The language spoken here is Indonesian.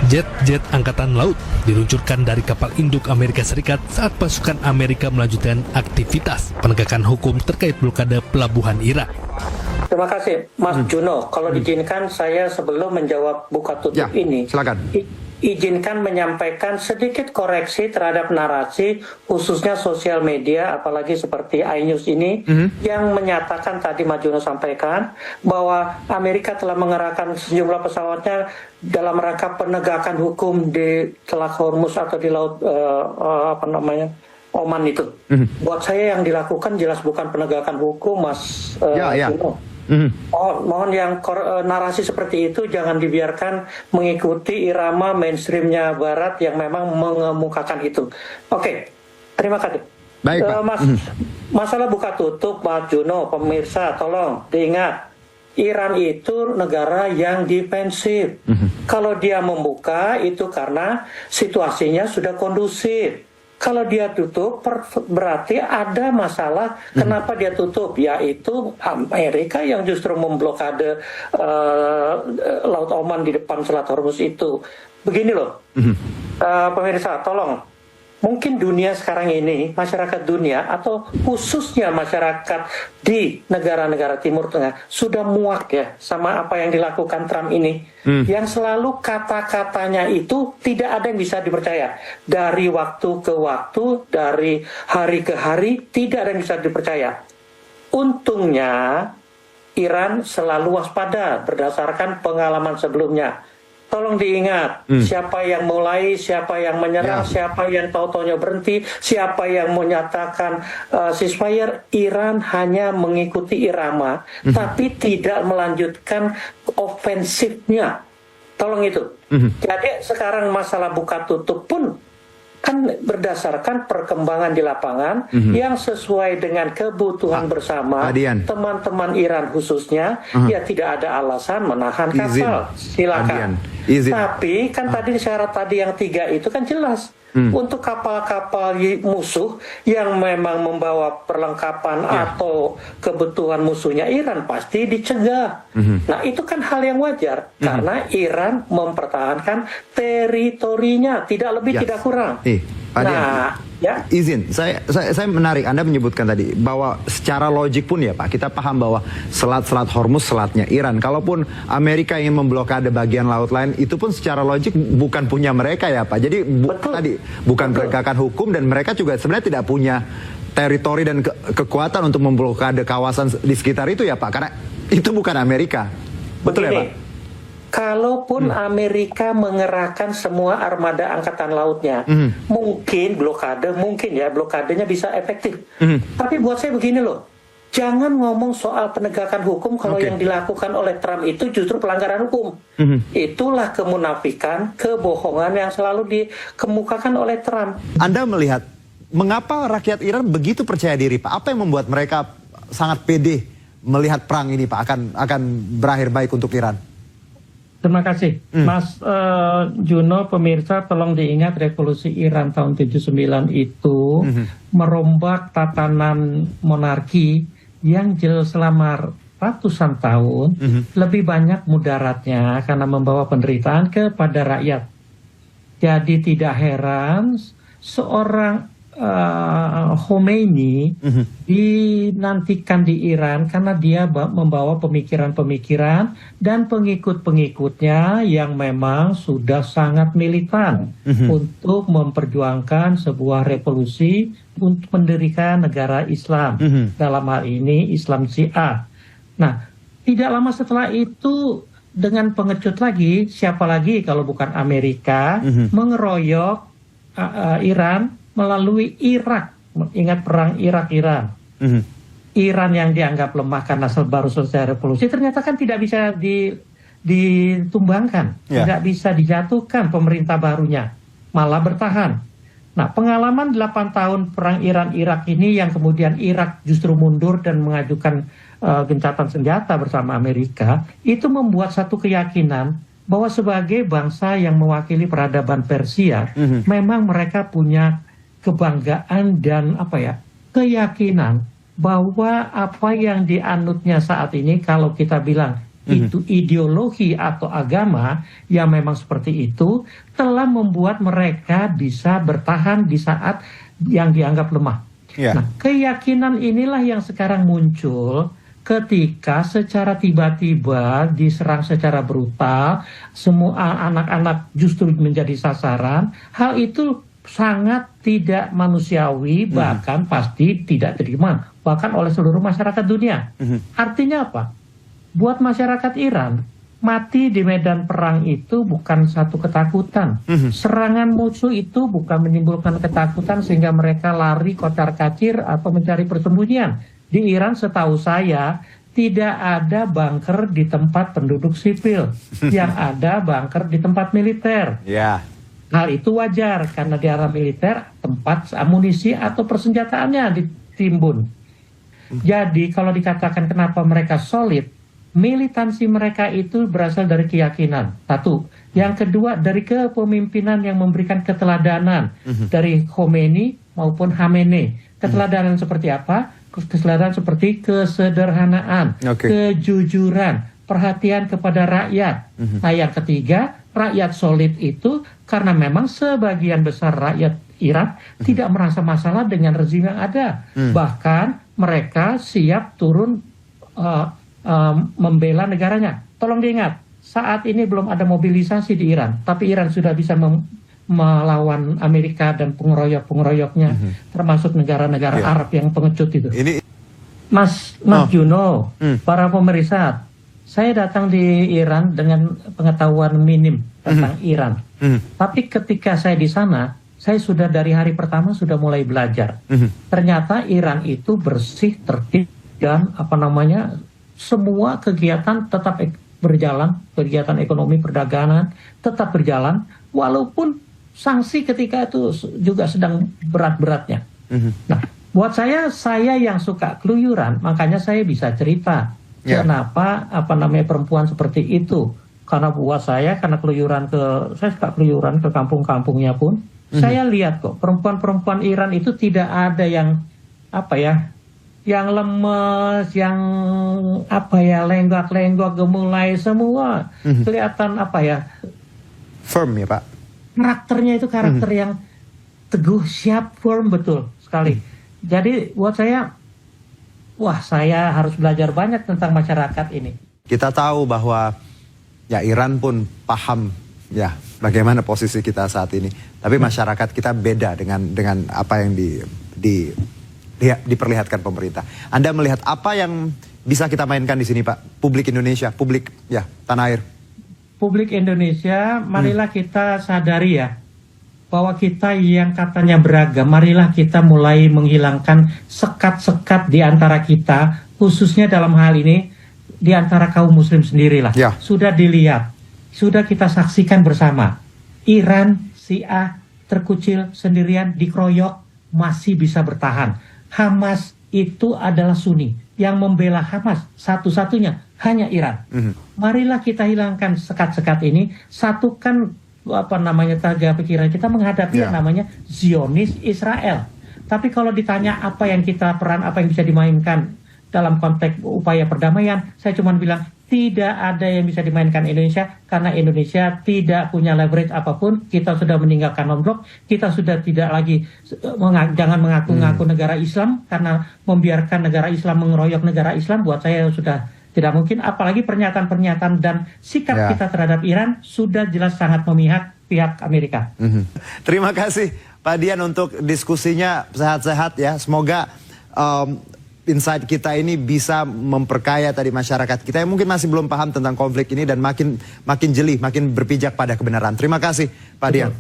Jet-jet angkatan laut diluncurkan dari kapal induk Amerika Serikat saat pasukan Amerika melanjutkan aktivitas penegakan hukum terkait blokade pelabuhan Irak. Terima kasih, Mas Juno. Kalau diizinkan, saya sebelum menjawab buka tutup ini, silakan. Izinkan menyampaikan sedikit koreksi terhadap narasi, khususnya sosial media, apalagi seperti iNews ini, yang menyatakan tadi Mas Juno sampaikan bahwa Amerika telah mengerahkan sejumlah pesawatnya dalam rangka penegakan hukum di Selat Hormuz atau di laut Oman itu. Buat saya yang dilakukan jelas bukan penegakan hukum, Mas Juno. Mohon yang narasi seperti itu jangan dibiarkan mengikuti irama mainstreamnya Barat yang memang mengemukakan itu. Oke, terima kasih. Baik, Pak. Masalah buka tutup, Mas Juno, pemirsa, tolong diingat. Iran itu negara yang defensif. Kalau dia membuka itu karena situasinya sudah kondusif. Kalau dia tutup berarti ada masalah. Kenapa dia tutup? Yaitu Amerika yang justru memblokade Laut Oman di depan Selat Hormuz itu. Begini loh, pemirsa, tolong. Mungkin dunia sekarang ini, masyarakat dunia atau khususnya masyarakat di negara-negara Timur Tengah sudah muak ya sama apa yang dilakukan Trump ini. Yang selalu kata-katanya itu tidak ada yang bisa dipercaya. Dari waktu ke waktu, dari hari ke hari, tidak ada yang bisa dipercaya. Untungnya Iran selalu waspada berdasarkan pengalaman sebelumnya. Tolong diingat, siapa yang mulai, siapa yang menyerang, siapa yang tahu-taunya berhenti, siapa yang menyatakan ceasefire. Iran hanya mengikuti irama, tapi tidak melanjutkan ofensifnya. Tolong itu. Jadi sekarang masalah buka tutup pun kan berdasarkan perkembangan di lapangan yang sesuai dengan kebutuhan bersama teman-teman Iran khususnya, ya tidak ada alasan menahan kapal. Silakan. Tapi kan tadi syarat tadi yang 3 itu kan jelas. Untuk kapal-kapal musuh yang memang membawa perlengkapan atau kebutuhan musuhnya Iran pasti dicegah. Nah itu kan hal yang wajar karena Iran mempertahankan teritorinya, tidak lebih tidak kurang. Izin, saya menarik Anda menyebutkan tadi bahwa secara logik pun ya Pak, kita paham bahwa Selat Hormuz selatnya Iran. Kalaupun Amerika ingin memblokade bagian laut lain, itu pun secara logik bukan punya mereka ya Pak. Jadi bukan penegakan hukum dan mereka juga sebenarnya tidak punya teritori dan kekuatan untuk memblokade kawasan di sekitar itu ya Pak. Karena itu bukan Amerika. Betul ya Pak? Kalaupun Amerika mengerahkan semua armada angkatan lautnya, mungkin blokadenya bisa efektif. Tapi buat saya begini loh, jangan ngomong soal penegakan hukum kalau yang dilakukan oleh Trump itu justru pelanggaran hukum. Itulah kemunafikan, kebohongan yang selalu dikemukakan oleh Trump. Anda melihat mengapa rakyat Iran begitu percaya diri Pak? Apa yang membuat mereka sangat pede melihat perang ini Pak akan berakhir baik untuk Iran? Terima kasih, Mas Juno, pemirsa, tolong diingat revolusi Iran tahun 79 itu merombak tatanan monarki yang selama ratusan tahun, lebih banyak mudaratnya karena membawa penderitaan kepada rakyat. Jadi tidak heran seorang Khomeini dinantikan di Iran karena dia membawa pemikiran-pemikiran dan pengikut-pengikutnya yang memang sudah sangat militan untuk memperjuangkan sebuah revolusi untuk mendirikan negara Islam, dalam hal ini Islam Syiah. Nah, tidak lama setelah itu dengan pengecut lagi, siapa lagi kalau bukan Amerika mengeroyok Iran melalui Irak. Ingat perang Irak-Iran. Iran yang dianggap lemah karena baru selesai revolusi, ternyata kan tidak bisa ditumbangkan, tidak bisa dijatuhkan pemerintah barunya, malah bertahan. Nah, pengalaman 8 tahun perang Iran-Irak ini yang kemudian Irak justru mundur dan mengajukan gencatan senjata bersama Amerika, itu membuat satu keyakinan bahwa sebagai bangsa yang mewakili peradaban Persia, memang mereka punya kebanggaan dan keyakinan bahwa apa yang dianutnya saat ini, kalau kita bilang itu ideologi atau agama yang memang seperti itu, telah membuat mereka bisa bertahan di saat yang dianggap lemah. Nah, keyakinan inilah yang sekarang muncul ketika secara tiba-tiba diserang secara brutal, semua anak-anak justru menjadi sasaran. Hal itu sangat tidak manusiawi, bahkan pasti tidak terima, bahkan oleh seluruh masyarakat dunia. Artinya apa? Buat masyarakat Iran, mati di medan perang itu bukan satu ketakutan. Serangan musuh itu bukan menimbulkan ketakutan sehingga mereka lari kocar-kacir atau mencari persembunyian. Di Iran setahu saya tidak ada bunker di tempat penduduk sipil, yang ada bunker di tempat militer. Hal itu wajar karena di area militer tempat amunisi atau persenjataannya ditimbun. Jadi kalau dikatakan kenapa mereka solid, militansi mereka itu berasal dari keyakinan. Satu. Yang kedua dari kepemimpinan yang memberikan keteladanan dari Khomeini maupun Khamenei. Keteladanan seperti apa? Keteladanan seperti kesederhanaan, kejujuran, perhatian kepada rakyat. Nah, yang ketiga, rakyat solid itu karena memang sebagian besar rakyat Iran tidak merasa masalah dengan rezim yang ada. Bahkan mereka siap turun membela negaranya. Tolong diingat, saat ini belum ada mobilisasi di Iran, tapi Iran sudah bisa melawan Amerika dan pengeroyok-pengeroyoknya, termasuk negara-negara Arab yang pengecut itu. Mas Juno, para pemirsa, saya datang di Iran dengan pengetahuan minim tentang Iran. Tapi ketika saya di sana, saya sudah dari hari pertama sudah mulai belajar. Ternyata Iran itu bersih, tertib, dan semua kegiatan tetap berjalan, kegiatan ekonomi perdagangan tetap berjalan, walaupun sanksi ketika itu juga sedang berat-beratnya. Nah, buat saya yang suka keluyuran, makanya saya bisa cerita kenapa perempuan seperti itu. Karena buat saya, karena saya suka keluyuran ke kampung-kampungnya pun, saya lihat kok perempuan-perempuan Iran itu tidak ada yang yang lemes, yang lenggak-lenggok, gemulai, semua kelihatan firm ya Pak. Karakternya itu karakter yang teguh, siap, firm, betul sekali. Jadi buat saya, saya harus belajar banyak tentang masyarakat ini. Kita tahu bahwa Iran pun paham bagaimana posisi kita saat ini. Tapi masyarakat kita beda dengan apa yang diperlihatkan pemerintah. Anda melihat apa yang bisa kita mainkan di sini, Pak? Publik Indonesia, publik tanah air. Publik Indonesia, marilah kita sadari bahwa kita yang katanya beragam, marilah kita mulai menghilangkan sekat-sekat di antara kita, khususnya dalam hal ini di antara kaum muslim sendirilah. Sudah dilihat, sudah kita saksikan bersama. Iran, Syiah, terkucil sendirian, dikeroyok, masih bisa bertahan. Hamas itu adalah Sunni. Yang membela Hamas satu-satunya hanya Iran. Marilah kita hilangkan sekat-sekat ini, satukan taga pikiran kita menghadapi yang namanya Zionis Israel. Tapi kalau ditanya apa yang bisa dimainkan dalam konteks upaya perdamaian, saya cuma bilang tidak ada yang bisa dimainkan Indonesia, karena Indonesia tidak punya leverage apapun. Kita sudah meninggalkan non-blok, kita sudah tidak lagi jangan mengaku-ngaku negara Islam, karena membiarkan negara Islam mengeroyok negara Islam buat saya sudah tidak mungkin. Apalagi pernyataan-pernyataan dan sikap kita terhadap Iran sudah jelas sangat memihak pihak Amerika. Terima kasih Pak Dian untuk diskusinya, sehat-sehat ya. Semoga insight kita ini bisa memperkaya tadi masyarakat kita yang mungkin masih belum paham tentang konflik ini dan makin jeli, makin berpijak pada kebenaran. Terima kasih Pak Dian.